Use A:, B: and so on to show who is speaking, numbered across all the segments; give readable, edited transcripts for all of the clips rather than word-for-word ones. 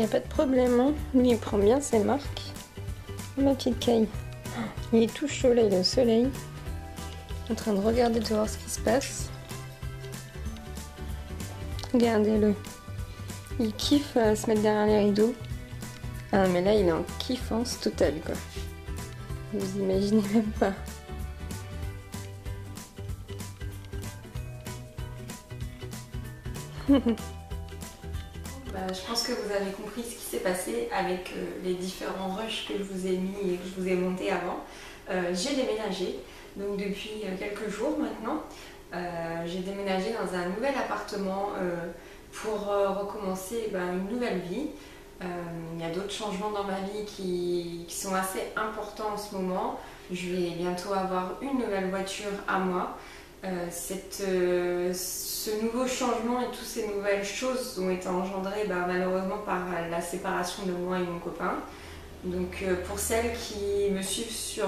A: pas de problème, hein. Lui il prend bien ses marques. Ma petite Caille. Il est tout chaud là, il est au soleil. En train de regarder dehors ce qui se passe. Regardez-le. Il kiffe se mettre derrière les rideaux. Ah mais là il est en kiffance totale quoi. Vous imaginez même pas. Je pense que vous avez compris ce qui s'est passé avec les différents rushs que je vous ai mis et que je vous ai montés avant. J'ai déménagé, donc depuis quelques jours maintenant. J'ai déménagé dans un nouvel appartement pour recommencer une nouvelle vie. Il y a d'autres changements dans ma vie qui sont assez importants en ce moment. Je vais bientôt avoir une nouvelle voiture à moi. Ce nouveau changement et toutes ces nouvelles choses ont été engendrées malheureusement par la séparation de moi et mon copain. Donc pour celles qui me suivent sur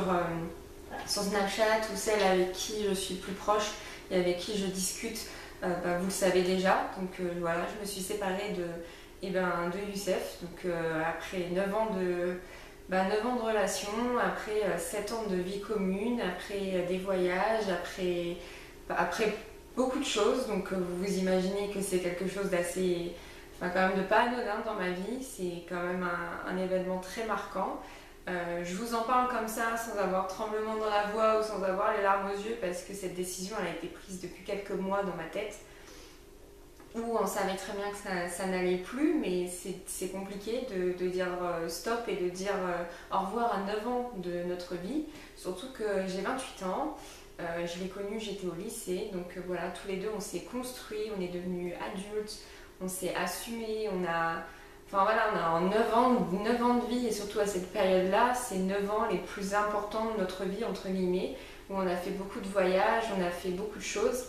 A: Snapchat ou celles avec qui je suis plus proche et avec qui je discute, vous le savez déjà. Donc voilà, je me suis séparée de Youssef. Donc après 9 ans de relation, après 7 ans de vie commune, après des voyages, après beaucoup de choses, donc vous imaginez que c'est quelque chose d'assez, quand même de pas anodin dans ma vie, c'est quand même un événement très marquant. Je vous en parle comme ça, sans avoir tremblement dans la voix ou sans avoir les larmes aux yeux, parce que cette décision elle a été prise depuis quelques mois dans ma tête, où on savait très bien que ça n'allait plus, mais c'est compliqué de dire stop et de dire au revoir à 9 ans de notre vie, surtout que j'ai 28 ans. Je l'ai connu, j'étais au lycée, donc voilà, tous les deux on s'est construits, on est devenus adultes, on s'est assumés, on a en 9 ans de vie, et surtout à cette période-là, c'est 9 ans les plus importants de notre vie, entre guillemets, où on a fait beaucoup de voyages, on a fait beaucoup de choses.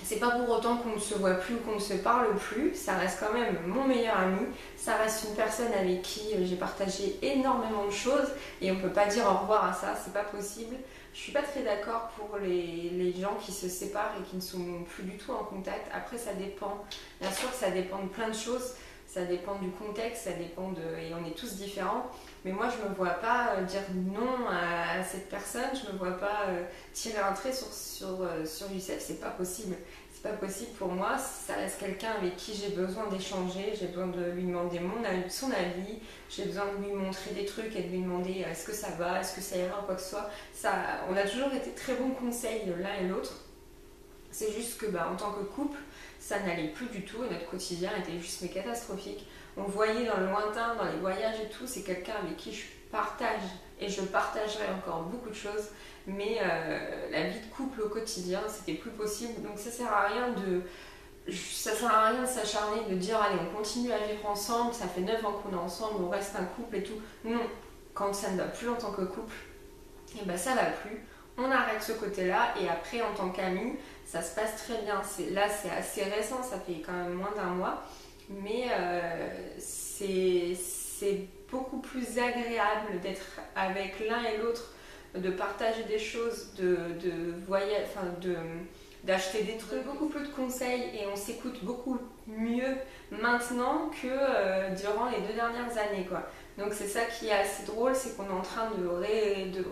A: C'est pas pour autant qu'on ne se voit plus ou qu'on ne se parle plus, ça reste quand même mon meilleur ami, ça reste une personne avec qui j'ai partagé énormément de choses et on peut pas dire au revoir à ça, c'est pas possible. Je suis pas très d'accord pour les gens qui se séparent et qui ne sont plus du tout en contact. Après ça dépend, bien sûr que ça dépend de plein de choses, ça dépend du contexte, ça dépend et on est tous différents. Mais moi je me vois pas dire non à cette personne, je me vois pas tirer un trait sur Youssef, c'est pas possible. C'est pas possible pour moi, ça reste quelqu'un avec qui j'ai besoin d'échanger, j'ai besoin de lui demander son avis, j'ai besoin de lui montrer des trucs et de lui demander est-ce que ça va, est-ce que ça ira, quoi que ce soit. On a toujours été très bons conseils l'un et l'autre. C'est juste que en tant que couple, ça n'allait plus du tout et notre quotidien était juste catastrophique. On voyait dans le lointain, dans les voyages et tout, c'est quelqu'un avec qui je partage et je partagerai encore beaucoup de choses, mais la vie de couple au quotidien, c'était plus possible. Donc ça sert à rien de s'acharner, de dire allez on continue à vivre ensemble, ça fait 9 ans qu'on est ensemble, on reste un couple et tout. Non, quand ça ne va plus en tant que couple, et ça va plus. On arrête ce côté-là et après en tant qu'amis, ça se passe très bien. Là c'est assez récent, ça fait quand même moins d'un mois, mais c'est beaucoup plus agréable d'être avec l'un et l'autre, de partager des choses, d'acheter des trucs, beaucoup plus de conseils et on s'écoute beaucoup mieux maintenant que durant les 2 dernières années quoi. Donc c'est ça qui est assez drôle, c'est qu'on est en train de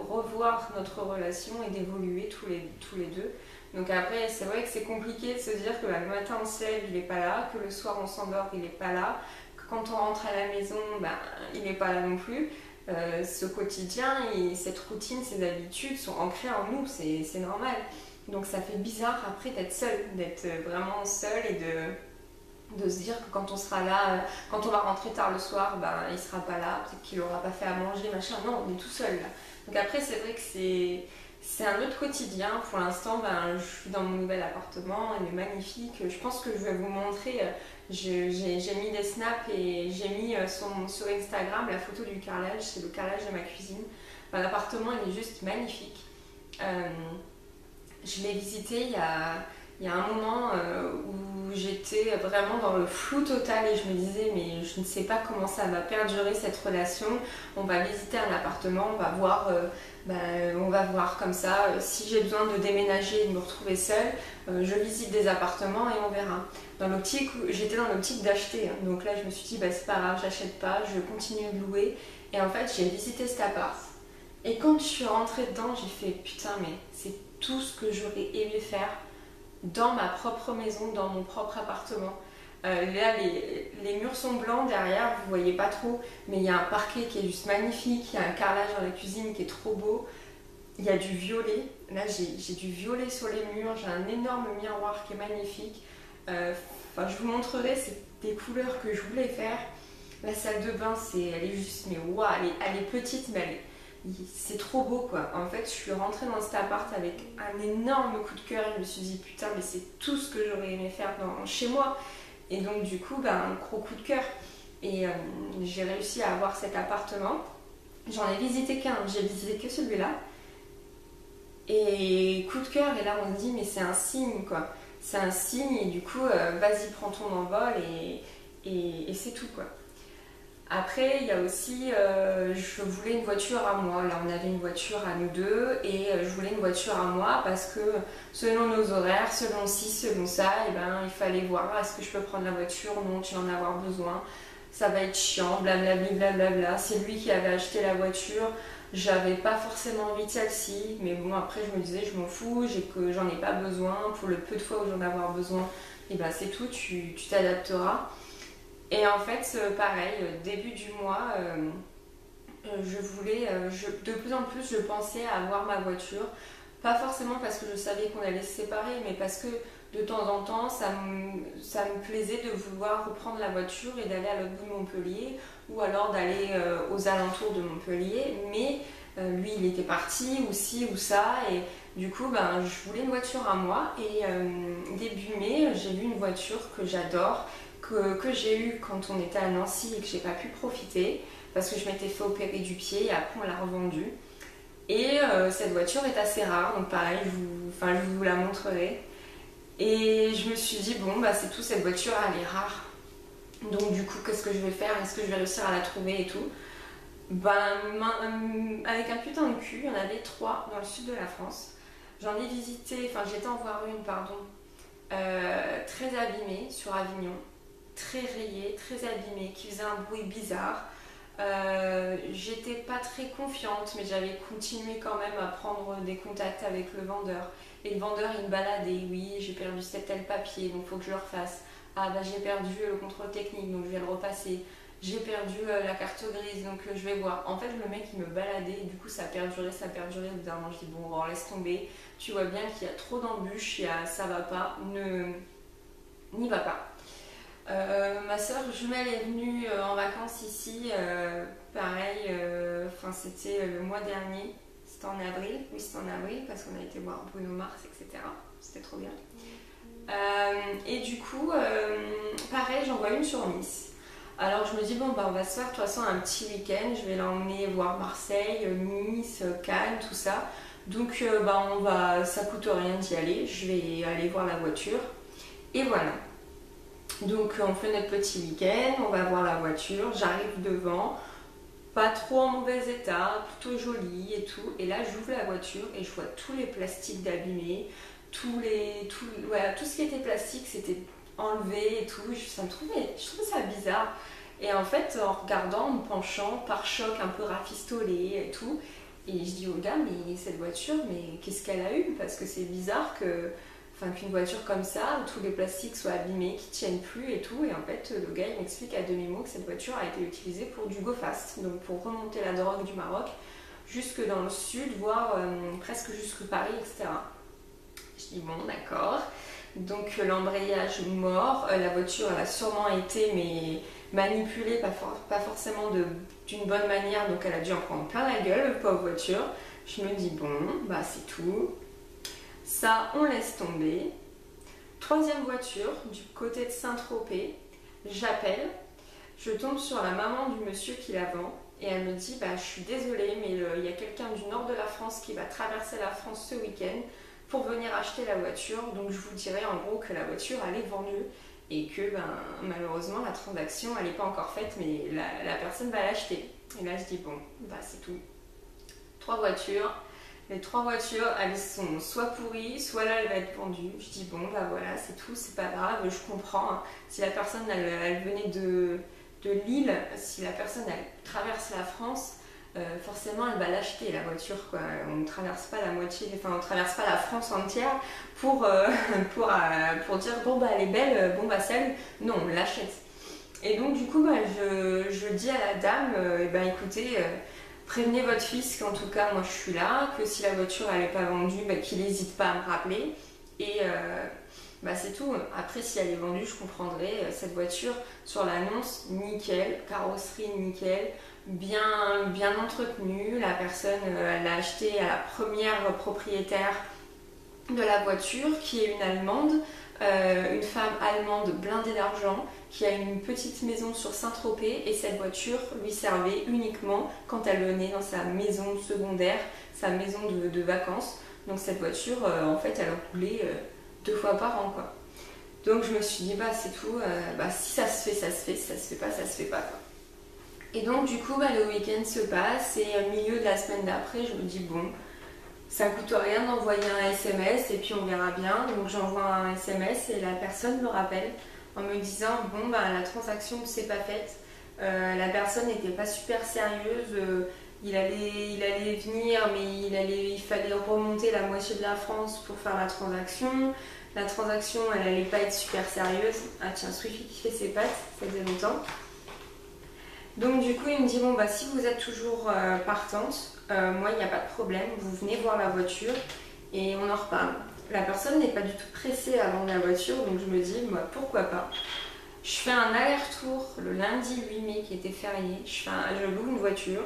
A: revoir notre relation et d'évoluer tous les deux. Donc après c'est vrai que c'est compliqué de se dire que le matin on se lève, il n'est pas là, que le soir on s'endort, il n'est pas là, que quand on rentre à la maison, il n'est pas là non plus. Ce quotidien et cette routine, ces habitudes sont ancrées en nous, c'est normal. Donc ça fait bizarre après d'être seul, d'être vraiment seul et de se dire que quand on sera là, quand on va rentrer tard le soir, il sera pas là, peut-être qu'il aura pas fait à manger, machin. Non, on est tout seul là. Donc après c'est vrai que c'est un autre quotidien. Pour l'instant, je suis dans mon nouvel appartement, il est magnifique. Je pense que je vais vous montrer. J'ai mis des snaps et j'ai mis sur Instagram la photo du carrelage. C'est le carrelage de ma cuisine. L'appartement, il est juste magnifique. Je l'ai visité il y a un moment où j'étais vraiment dans le flou total et je me disais mais je ne sais pas comment ça va perdurer cette relation. On va visiter un appartement, on va voir comme ça. Si j'ai besoin de déménager et de me retrouver seule, je visite des appartements et on verra. J'étais dans l'optique d'acheter. Hein. Donc là je me suis dit bah, c'est pas grave, j'achète pas, je continue de louer. Et en fait j'ai visité cet appart. Et quand je suis rentrée dedans, j'ai fait putain mais c'est tout ce que j'aurais aimé faire dans ma propre maison, dans mon propre appartement. Là, les murs sont blancs derrière, vous voyez pas trop, mais il y a un parquet qui est juste magnifique, il y a un carrelage dans la cuisine qui est trop beau, il y a du violet. Là, j'ai du violet sur les murs, j'ai un énorme miroir qui est magnifique. Je vous montrerai, c'est des couleurs que je voulais faire. La salle de bain, elle est juste, mais waouh, elle est petite, mais c'est trop beau quoi. En fait, je suis rentrée dans cet appart avec un énorme coup de cœur et je me suis dit putain, mais c'est tout ce que j'aurais aimé faire chez moi. Et donc, du coup, un gros coup de cœur. Et j'ai réussi à avoir cet appartement. J'en ai visité qu'un, j'ai visité que celui-là. Et coup de cœur, et là on se dit, mais c'est un signe quoi. C'est un signe, et du coup, vas-y, prends ton envol et c'est tout quoi. Après, il y a aussi, je voulais une voiture à moi. Là, on avait une voiture à nous deux et je voulais une voiture à moi parce que selon nos horaires, selon ci, selon ça, il fallait voir est-ce que je peux prendre la voiture, non, tu vas en avoir besoin, ça va être chiant, blablabla, blablabla. C'est lui qui avait acheté la voiture. J'avais pas forcément envie de celle-ci, mais bon, après, je me disais, je m'en fous, que j'en ai pas besoin. Pour le peu de fois où j'en ai avoir besoin, c'est tout, tu t'adapteras. Et en fait, pareil, début du mois, de plus en plus, je pensais à avoir ma voiture. Pas forcément parce que je savais qu'on allait se séparer, mais parce que de temps en temps, ça me plaisait de vouloir reprendre la voiture et d'aller à l'autre bout de Montpellier, ou alors d'aller aux alentours de Montpellier. Mais lui, il était parti, ou ci, ou ça, et du coup, je voulais une voiture à moi. Et début mai, j'ai vu une voiture que j'adore, que j'ai eu quand on était à Nancy et que j'ai pas pu profiter parce que je m'étais fait opérer du pied et après on l'a revendue. Et cette voiture est assez rare, donc pareil, je vous la montrerai. Et je me suis dit, bon, c'est tout, cette voiture elle est rare. Donc du coup, qu'est-ce que je vais faire? Est-ce que je vais réussir à la trouver et tout? Avec un putain de cul, il y en avait 3 dans le sud de la France. J'étais en voir une, pardon, très abîmée sur Avignon. Très rayée, très abîmée, qui faisait un bruit bizarre. J'étais pas très confiante, mais j'avais continué quand même à prendre des contacts avec le vendeur. Et le vendeur, il me baladait. Oui, j'ai perdu tel papier, donc il faut que je le refasse. Ah, j'ai perdu le contrôle technique, donc je vais le repasser. J'ai perdu la carte grise, donc je vais voir. En fait, le mec, il me baladait, et du coup, ça a perduré. Au bout d'un moment, je dis, bon, laisse tomber. Tu vois bien qu'il y a trop d'embûches, ça va pas, n'y va pas. Ma soeur jumelle est venue en vacances ici, pareil, c'était le mois dernier, c'était en avril, oui c'était en avril parce qu'on a été voir Bruno Mars, etc. C'était trop bien. Et du coup, pareil, j'en vois une sur Nice. Alors je me dis, bon, on va se faire de toute façon un petit week-end, je vais l'emmener voir Marseille, Nice, Cannes, tout ça. Donc ça coûte rien d'y aller, je vais aller voir la voiture. Et voilà. Donc on fait notre petit week-end, on va voir la voiture, j'arrive devant, pas trop en mauvais état, plutôt jolie et tout. Et là j'ouvre la voiture et je vois tous les plastiques d'abîmés, tout ce qui était plastique c'était enlevé et tout. Je trouvais ça bizarre. Et en fait en regardant, en me penchant, pare-choc un peu rafistolé et tout, et je dis au gars, mais cette voiture, mais qu'est-ce qu'elle a eu? Parce que c'est bizarre qu'une voiture comme ça, où tous les plastiques soient abîmés, qui tiennent plus et tout. Et en fait, le gars, il m'explique à demi-mot que cette voiture a été utilisée pour du go fast, donc pour remonter la drogue du Maroc jusque dans le sud, voire presque jusque Paris, etc. Je dis bon, d'accord. Donc l'embrayage mort, la voiture elle a sûrement été manipulée, pas forcément d'une bonne manière, donc elle a dû en prendre plein la gueule, pauvre voiture. Je me dis bon, c'est tout. Ça, on laisse tomber. 3e voiture, du côté de Saint-Tropez, j'appelle, je tombe sur la maman du monsieur qui la vend et elle me dit, je suis désolée, mais il y a quelqu'un du nord de la France qui va traverser la France ce week-end, pour venir acheter la voiture. Donc je vous dirais en gros que la voiture elle est vendue et que malheureusement la transaction elle n'est pas encore faite, mais la personne va l'acheter. Et là je dis bon, c'est tout. 3 voitures. Les 3 voitures, elles sont soit pourries, soit là elle va être vendue. Je dis bon voilà, c'est tout, c'est pas grave, je comprends. Hein. Si la personne elle venait de Lille, si la personne elle traverse la France, forcément elle va l'acheter la voiture quoi. On ne traverse pas la moitié, enfin on traverse pas la France entière pour dire bon elle est belle, salut. Non, on l'achète. Et donc du coup je dis à la dame, écoutez, prévenez votre fils qu'en tout cas moi je suis là, que si la voiture elle n'est pas vendue, qu'il n'hésite pas à me rappeler. Et c'est tout. Après si elle est vendue, je comprendrai. Cette voiture sur l'annonce, nickel, carrosserie nickel, bien entretenue. La personne elle l'a achetée à la première propriétaire de la voiture qui est une Allemande, une femme allemande blindée d'argent qui a une petite maison sur Saint-Tropez, et cette voiture lui servait uniquement quand elle venait dans sa maison secondaire, sa maison de vacances. Donc cette voiture en fait elle roulait 2 fois par an quoi. Donc je me suis dit c'est tout, si ça se fait ça se fait, si ça se fait pas ça se fait pas quoi. Et donc du coup le week-end se passe et au milieu de la semaine d'après je me dis bon, ça coûte rien d'envoyer un SMS et puis on verra bien. Donc j'envoie un SMS et la personne me rappelle en me disant la transaction ne s'est pas faite, la personne n'était pas super sérieuse, il allait venir mais il fallait remonter la moitié de la France pour faire la transaction elle allait pas être super sérieuse. Ah tiens, Swift qui fait ses pattes, ça faisait longtemps. Donc du coup il me dit si vous êtes toujours partante, moi il n'y a pas de problème, vous venez voir la voiture et on en reparle. La personne n'est pas du tout pressée à vendre la voiture, donc je me dis pourquoi pas. Je fais un aller-retour le lundi 8 mai qui était férié, je loue une voiture,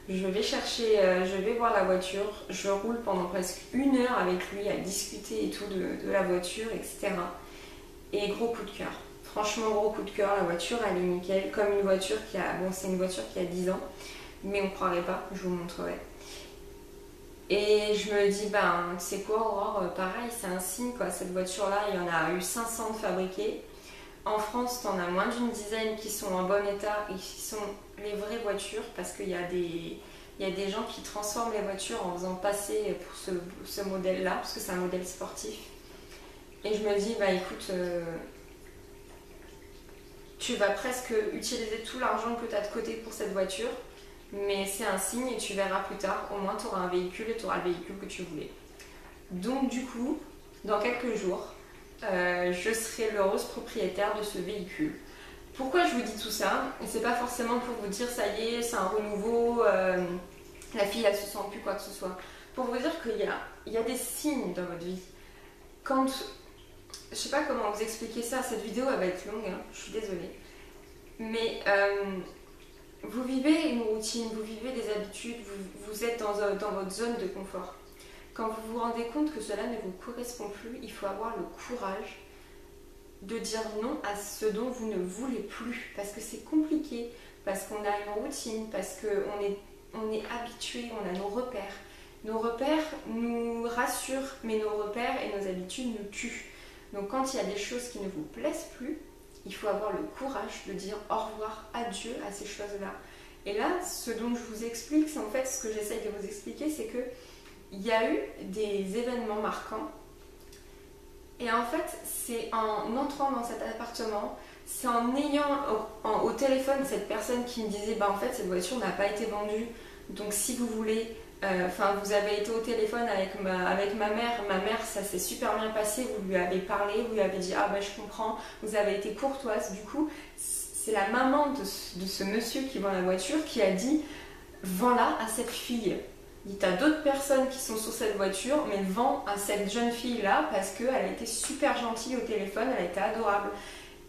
A: je vais voir la voiture, je roule pendant presque 1 heure avec lui à discuter et tout de la voiture, etc. Et gros coup de cœur. Franchement, gros coup de cœur, la voiture elle est nickel, comme une voiture c'est une voiture qui a 10 ans, mais on croirait pas, je vous montrerai. Et je me dis, c'est quoi Aurore, pareil, c'est un signe quoi, cette voiture-là, il y en a eu 500 de fabriquées. En France, t'en as moins d'une dizaine qui sont en bon état et qui sont les vraies voitures, parce qu'il y a des gens qui transforment les voitures en faisant passer pour ce modèle-là, parce que c'est un modèle sportif. Et je me dis, écoute, tu vas presque utiliser tout l'argent que tu as de côté pour cette voiture, mais c'est un signe et tu verras plus tard, au moins tu auras un véhicule et tu auras le véhicule que tu voulais. Donc du coup, dans quelques jours, je serai l'heureuse propriétaire de ce véhicule. Pourquoi je vous dis tout ça? C'est pas forcément pour vous dire ça y est, c'est un renouveau, la fille elle se sent plus quoi que ce soit. Pour vous dire qu'il y a des signes dans votre vie. Quand, je sais pas comment vous expliquer ça, cette vidéo elle va être longue, hein, je suis désolée. Mais vous vivez une routine, vous vivez des habitudes, vous êtes dans votre zone de confort. Quand vous vous rendez compte que cela ne vous correspond plus, il faut avoir le courage de dire non à ce dont vous ne voulez plus. Parce que c'est compliqué, parce qu'on a une routine, parce qu'on est habitué, on a nos repères. Nos repères nous rassurent, mais nos repères et nos habitudes nous tuent. Donc quand il y a des choses qui ne vous plaisent plus, il faut avoir le courage de dire au revoir, adieu à ces choses-là. Et là, ce dont je vous explique, c'est en fait ce que j'essaye de vous expliquer, c'est que il y a eu des événements marquants. Et en fait, c'est en entrant dans cet appartement, c'est en ayant au téléphone cette personne qui me disait en fait cette voiture n'a pas été vendue, donc si vous voulez, vous avez été au téléphone avec ma mère, ça s'est super bien passé, vous lui avez parlé, vous lui avez dit je comprends, vous avez été courtoise. Du coup, c'est la maman de ce monsieur qui vend la voiture qui a dit vends-la à cette fille. Il y a d'autres personnes qui sont sur cette voiture, mais vends à cette jeune fille-là parce qu'elle a été super gentille au téléphone, elle a été adorable.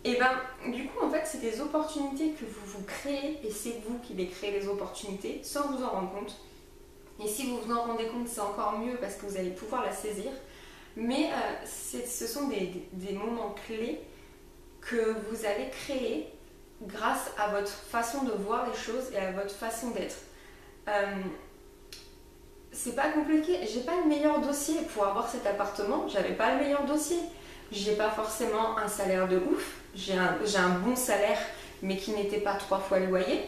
A: Et du coup, en fait, c'est des opportunités que vous créez et c'est vous qui les créez, les opportunités, sans vous en rendre compte. Et si vous vous en rendez compte, c'est encore mieux parce que vous allez pouvoir la saisir. Mais ce sont des moments clés que vous allez créer grâce à votre façon de voir les choses et à votre façon d'être. c'est pas compliqué. J'ai pas le meilleur dossier pour avoir cet appartement. J'avais pas le meilleur dossier. J'ai pas forcément un salaire de ouf. J'ai un bon salaire, mais qui n'était pas 3 fois le loyer.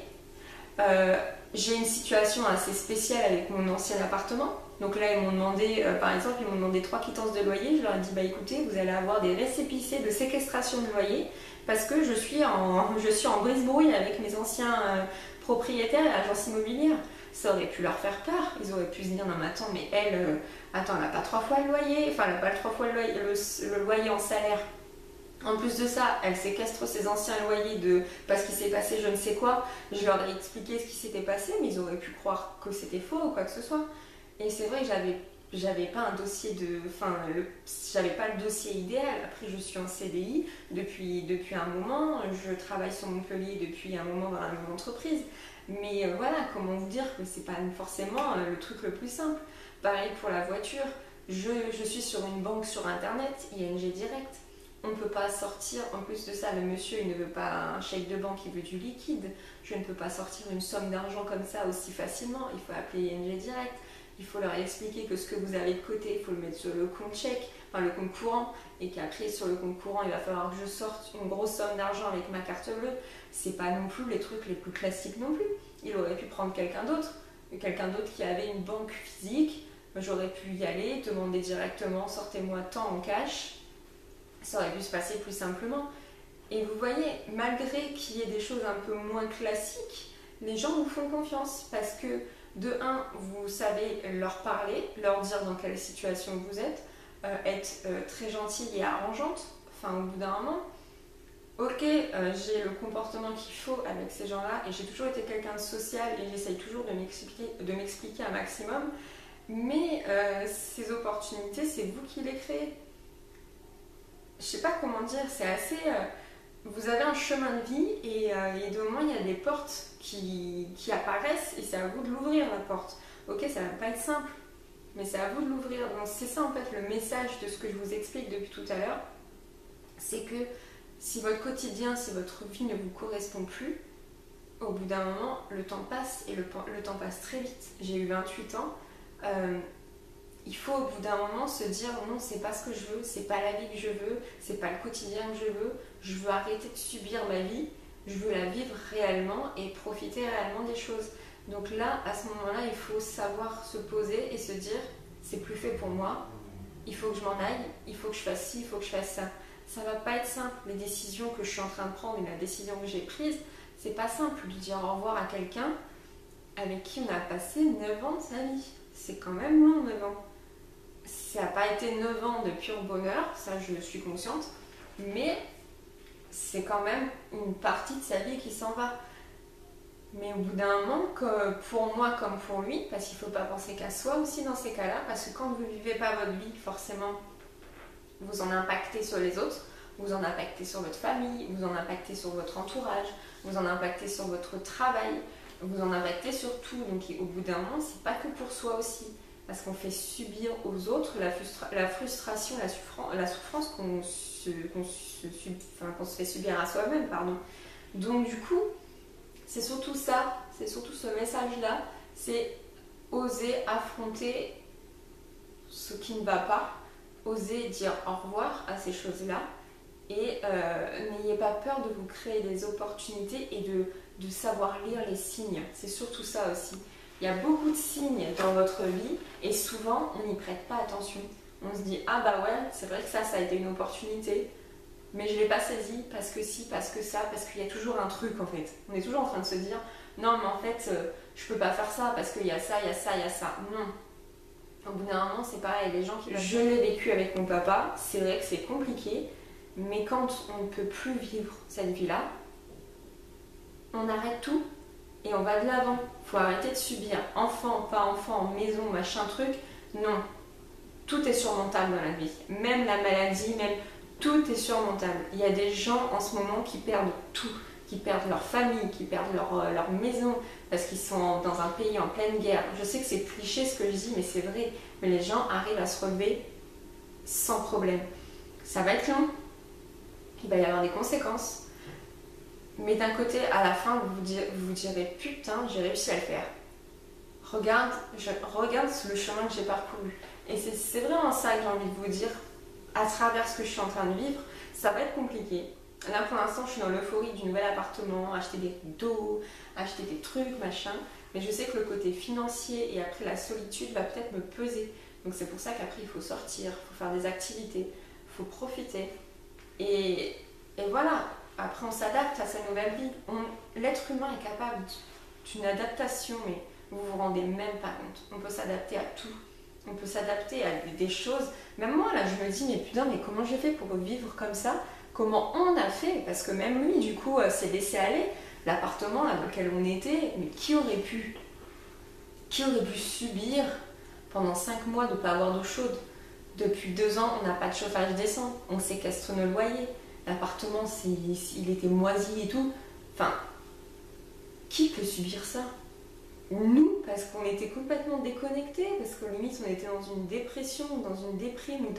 A: Euh, j'ai une situation assez spéciale avec mon ancien appartement. Donc là, ils m'ont demandé, par exemple, ils m'ont demandé 3 quittances de loyer. Je leur ai dit, bah écoutez, vous allez avoir des récépissés de séquestration de loyer parce que je suis en brise-brouille avec mes anciens propriétaires et agences immobilières. Ça aurait pu leur faire peur. Ils auraient pu se dire, non mais attends, mais elle, attends, elle n'a pas 3 fois le loyer, enfin elle n'a pas 3 fois le loyer en salaire. En plus de ça, elle séquestre ses anciens loyers parce qu'il s'est passé je ne sais quoi. Je leur ai expliqué ce qui s'était passé, mais ils auraient pu croire que c'était faux ou quoi que ce soit. Et c'est vrai que j'avais pas un dossier j'avais pas le dossier idéal. Après, je suis en CDI depuis un moment. Je travaille sur Montpellier depuis un moment dans la même entreprise. Mais voilà, comment vous dire que c'est pas forcément le truc le plus simple. Pareil pour la voiture. Je suis sur une banque sur internet, ING Direct. On ne peut pas sortir, en plus de ça, le monsieur il ne veut pas un chèque de banque, il veut du liquide. Je ne peux pas sortir une somme d'argent comme ça aussi facilement. Il faut appeler ING Direct. Il faut leur expliquer que ce que vous avez de côté, il faut le mettre sur le compte chèque, enfin le compte courant, et qu'après sur le compte courant, il va falloir que je sorte une grosse somme d'argent avec ma carte bleue. C'est pas non plus les trucs les plus classiques non plus. Il aurait pu prendre quelqu'un d'autre qui avait une banque physique. J'aurais pu y aller, demander directement, sortez-moi tant en cash. Ça aurait pu se passer plus simplement. Et vous voyez, malgré qu'il y ait des choses un peu moins classiques, les gens vous font confiance parce que, de un, vous savez leur parler, leur dire dans quelle situation vous êtes, être très gentille et arrangeante. Enfin, au bout d'un moment, ok, j'ai le comportement qu'il faut avec ces gens-là et j'ai toujours été quelqu'un de social et j'essaye toujours de m'expliquer un maximum, mais ces opportunités, c'est vous qui les créez. Je sais pas comment dire, c'est assez. Vous avez un chemin de vie et de moment il y a des portes qui apparaissent et c'est à vous de l'ouvrir la porte. Ok, ça va pas être simple, mais c'est à vous de l'ouvrir. Donc c'est ça en fait le message de ce que je vous explique depuis tout à l'heure, c'est que si votre quotidien, si votre vie ne vous correspond plus, au bout d'un moment, le temps passe et le temps passe très vite. J'ai eu 28 ans. Il faut au bout d'un moment se dire non, c'est pas ce que je veux, c'est pas la vie que je veux, c'est pas le quotidien que je veux arrêter de subir ma vie, je veux la vivre réellement et profiter réellement des choses. Donc là, à ce moment-là, il faut savoir se poser et se dire c'est plus fait pour moi, il faut que je m'en aille, il faut que je fasse ci, il faut que je fasse ça. Ça va pas être simple, les décisions que je suis en train de prendre et la décision que j'ai prise, c'est pas simple de dire au revoir à quelqu'un avec qui on a passé 9 ans de sa vie. C'est quand même long, 9 ans. Ça n'a pas été 9 ans de pur bonheur, ça je suis consciente, mais c'est quand même une partie de sa vie qui s'en va. Mais au bout d'un moment, que pour moi comme pour lui, parce qu'il ne faut pas penser qu'à soi aussi dans ces cas-là, parce que quand vous ne vivez pas votre vie, forcément, vous en impactez sur les autres, vous en impactez sur votre famille, vous en impactez sur votre entourage, vous en impactez sur votre travail, vous en impactez sur tout. Donc au bout d'un moment, c'est pas que pour soi aussi. Parce qu'on fait subir aux autres la frustration, la souffrance qu'on se fait subir à soi-même. Pardon. Donc du coup, c'est surtout ça, c'est surtout ce message-là, c'est oser affronter ce qui ne va pas, oser dire au revoir à ces choses-là et n'ayez pas peur de vous créer des opportunités et de savoir lire les signes. C'est surtout ça aussi. Il y a beaucoup de signes dans votre vie et souvent on n'y prête pas attention. On se dit ah bah ouais, c'est vrai que ça a été une opportunité, mais je ne l'ai pas saisi parce que si, parce que ça, parce qu'il y a toujours un truc en fait. On est toujours en train de se dire non mais en fait je peux pas faire ça parce qu'il y a ça, il y a ça, il y a ça. Non. Au bout d'un moment c'est pareil, les gens qui... Je l'ai vécu avec mon papa, c'est vrai que c'est compliqué, mais quand on ne peut plus vivre cette vie-là, on arrête tout. Et on va de l'avant. Il faut arrêter de subir enfant, pas enfant, maison, machin truc. Non. Tout est surmontable dans la vie. Même la maladie, même tout est surmontable. Il y a des gens en ce moment qui perdent tout. Qui perdent leur famille, qui perdent leur maison parce qu'ils sont dans un pays en pleine guerre. Je sais que c'est cliché ce que je dis, mais c'est vrai. Mais les gens arrivent à se relever sans problème. Ça va être long. Il va y avoir des conséquences. Mais d'un côté, à la fin, vous vous direz putain, j'ai réussi à le faire. regarde le chemin que j'ai parcouru. Et c'est vraiment ça que j'ai envie de vous dire à travers ce que je suis en train de vivre. Ça va être compliqué. Là pour l'instant je suis dans l'euphorie du nouvel appartement, acheter des rideaux, acheter des trucs, machin. Mais je sais que le côté financier et après la solitude va peut-être me peser. Donc c'est pour ça qu'après il faut sortir, il faut faire des activités, il faut profiter. Et voilà, après on s'adapte à sa nouvelle vie. L'être humain est capable d'une adaptation, mais vous vous rendez même pas compte. On peut s'adapter à tout. On peut s'adapter à des choses. Même moi là je me dis mais putain mais comment j'ai fait pour vivre comme ça? Comment on a fait? Parce que même lui du coup s'est laissé aller. L'appartement dans lequel on était, mais qui aurait pu subir pendant 5 mois de ne pas avoir d'eau chaude? Depuis 2 ans, on n'a pas de chauffage décent, on séquestre nos loyers, l'appartement, il était moisi et tout. Enfin, qui peut subir ça? Nous, parce qu'on était complètement déconnectés, parce que limite on était dans une dépression, dans une déprime ou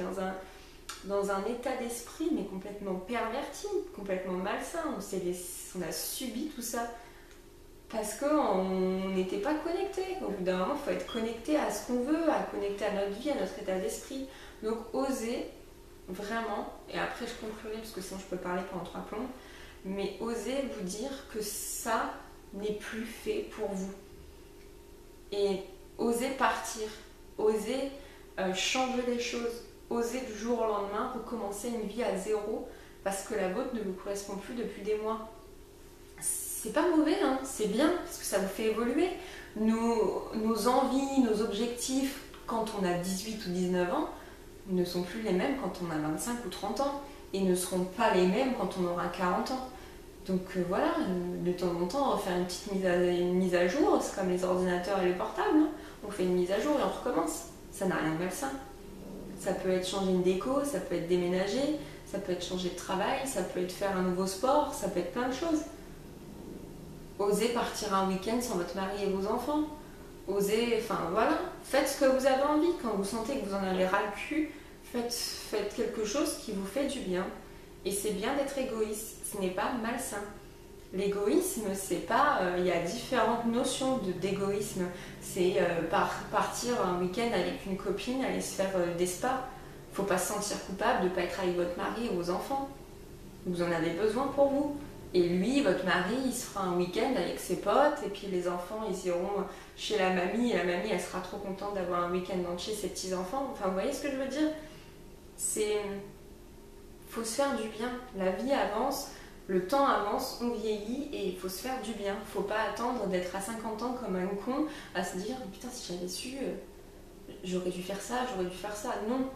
A: dans un état d'esprit mais complètement perverti, complètement malsain. On a subi tout ça parce qu'on n'était pas connecté. Au bout d'un moment, il faut être connecté à ce qu'on veut, à connecter à notre vie, à notre état d'esprit. Donc oser vraiment, et après je conclurai parce que sinon je peux parler pendant 3 plombs, mais oser vous dire que ça n'est plus fait pour vous. Et oser partir, oser changer les choses, oser du jour au lendemain recommencer une vie à zéro parce que la vôtre ne vous correspond plus depuis des mois. C'est pas mauvais, hein, c'est bien parce que ça vous fait évoluer. Nos envies, nos objectifs quand on a 18 ou 19 ans ne sont plus les mêmes quand on a 25 ou 30 ans et ne seront pas les mêmes quand on aura 40 ans. Donc voilà, de temps en temps, refaire une petite mise à jour, c'est comme les ordinateurs et les portables, hein. On fait une mise à jour et on recommence. Ça n'a rien de malsain. Ça peut être changer une déco, ça peut être déménager, ça peut être changer de travail, ça peut être faire un nouveau sport, ça peut être plein de choses. Osez partir un week-end sans votre mari et vos enfants. Osez, enfin voilà, faites ce que vous avez envie. Quand vous sentez que vous en avez ras le cul, faites quelque chose qui vous fait du bien. Et c'est bien d'être égoïste, ce n'est pas malsain. L'égoïsme, c'est pas... Il y a différentes notions d'égoïsme. C'est partir un week-end avec une copine, aller se faire des spas. Faut pas se sentir coupable de ne pas être avec votre mari et vos enfants. Vous en avez besoin pour vous. Et lui, votre mari, il se fera un week-end avec ses potes, et puis les enfants, ils iront chez la mamie, et la mamie, elle sera trop contente d'avoir un week-end entier ses petits-enfants. Enfin, vous voyez ce que je veux dire? Faut se faire du bien. La vie avance, le temps avance, on vieillit, et il faut se faire du bien. Faut pas attendre d'être à 50 ans comme un con, à se dire, putain, si j'avais su, j'aurais dû faire ça, j'aurais dû faire ça. Non,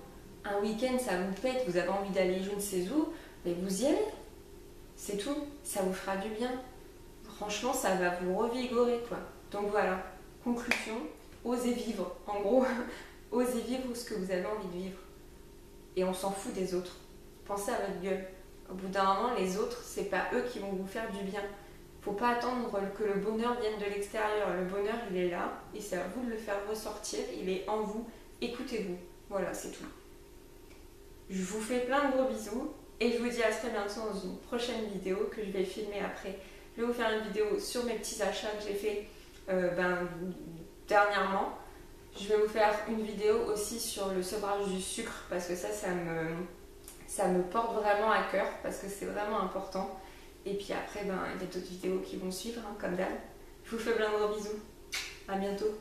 A: un week-end, ça vous pète, vous avez envie d'aller je ne sais où, mais vous y allez. C'est tout, ça vous fera du bien. Franchement, ça va vous revigorer, quoi. Donc voilà, conclusion, osez vivre. En gros, osez vivre ce que vous avez envie de vivre. Et on s'en fout des autres. Pensez à votre gueule. Au bout d'un moment, les autres, c'est pas eux qui vont vous faire du bien. Faut pas attendre que le bonheur vienne de l'extérieur. Le bonheur, il est là, et c'est à vous de le faire ressortir. Il est en vous. Écoutez-vous. Voilà, c'est tout. Je vous fais plein de gros bisous. Et je vous dis à très bientôt dans une prochaine vidéo que je vais filmer après. Je vais vous faire une vidéo sur mes petits achats que j'ai fait dernièrement. Je vais vous faire une vidéo aussi sur le sevrage du sucre parce que ça me porte vraiment à cœur parce que c'est vraiment important. Et puis après, il y a d'autres vidéos qui vont suivre, hein, comme d'hab. Je vous fais plein de gros bisous. À bientôt.